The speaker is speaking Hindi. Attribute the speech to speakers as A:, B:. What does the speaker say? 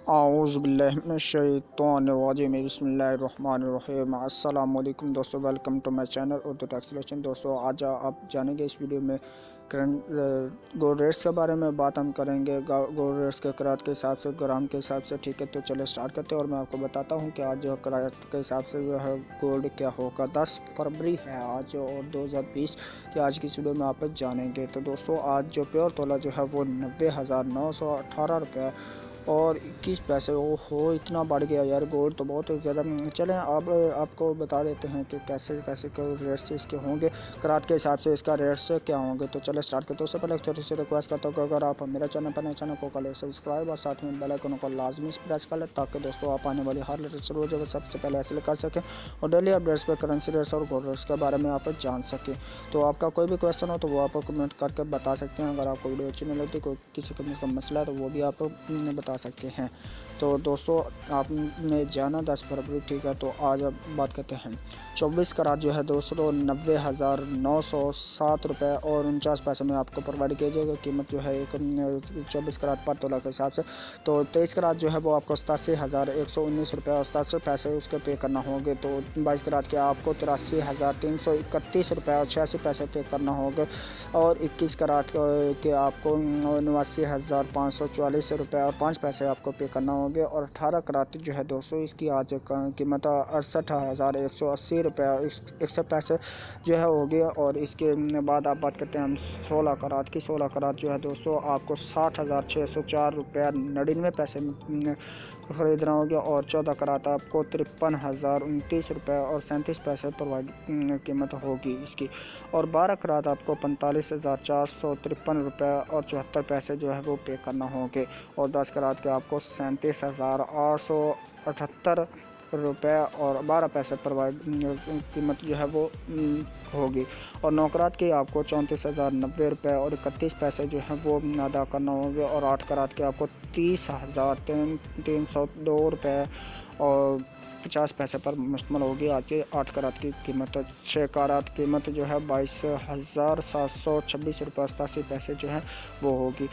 A: आऊज़ु बिल्लाहि मिनश्शैतानिर्रजीम बिस्मिल्लाहिर्रहमानिर्रहीम। अस्सलाम वालेकुम दोस्तों, welcome to my channel Urdutechsolution। दोस्तों आज आप जानेंगे इस वीडियो में करंट गोल्ड रेट्स के बारे में बात हम करेंगे। गोल्ड रेट्स के करात के हिसाब से, ग्राम के हिसाब से। ठीक है, तो चले स्टार्ट करते हैं और मैं आपको बताता हूँ कि आज जो करात के हिसाब से जो है गोल्ड क्या होगा। 10 फरवरी है आज और 2020 के आज की इस वीडियो में आप जानेंगे। तो दोस्तों आज जो प्योर तोला जो है वो 90,918 रुपये और 21 पैसे। हो इतना बढ़ गया यार, गोल्ड तो बहुत ज़्यादा। चलें अब आपको बता देते हैं कि कैसे कैसे रेट्स इसके होंगे, करात के हिसाब से इसका रेट्स क्या होंगे। तो चले स्टार्ट करते हैं। उससे पहले छोटी सी रिक्वेस्ट करता हूँ कि अगर आप मेरा चैनल पर नए, चैनल को कर ले सब्सक्राइब और साथ में बेल आइकन को लाजमी प्रेस कर ले, ताकि दोस्तों आप आने वाली हर लेटेस्ट वीडियो सबसे पहले हासिल कर सकें और डेली अपडेट्स पर करेंसी रेट्स और गोल्ड रेट्स के बारे में आप जान सकें। तो आपका कोई भी क्वेश्चन हो तो वो आप कमेंट करके बता सकते हैं। अगर आपको वीडियो अच्छी नहीं लगती, कोई किसी का मसला है तो वो भी आप बता सकते हैं। तो दोस्तों आपने जाना 10 फरवरी, ठीक है। तो आज अब बात करते हैं 24 करात जो है दोस्तों 90,907 रुपये और 49 पैसे में आपको प्रोवाइड किया जाएगा। कीमत जो है एक 24 करात पर तोला के हिसाब से। तो 23 करात जो है वो आपको 87,119 रुपये और 87 पैसे उसके पे करना होंगे। तो 22 करात के आपको 83,331 रुपये और 86 पैसे पे करना होंगे। और 21 करात के आपको 89,544 रुपये और 5 पैसे आपको पे करना होंगे। और 18 करात जो है दोस्तों इसकी आज कीमत 68,180 रुपये और 61 पैसे जो है होगी। और इसके बाद आप बात करते हैं हम 16 करात की। 16 करात जो है दोस्तों आपको 60,604 रुपये 99 पैसे खरीदना होगा। और 14 करात आपको 53,029 रुपये और 37 पैसे प्रोवाइड कीमत होगी इसकी। और 12 करात आपको 45,453 रुपये और 74 पैसे जो है वो पे करना होंगे। और 10 करात के आपको 37,878 रुपये और 12 पैसे प्रोवाइड कीमत जो है वो होगी। और 9 करात की आपको 34,090 रुपये और 31 पैसे जो है वो अदा करना होंगे। और 8 करात के आपको 30,302 रुपये और 50 पैसे पर मुश्तमिल होगी आज के 8 करात की कीमत। 6 करात कीमत जो है 22,726 रुपये 87 पैसे जो है वो होगी।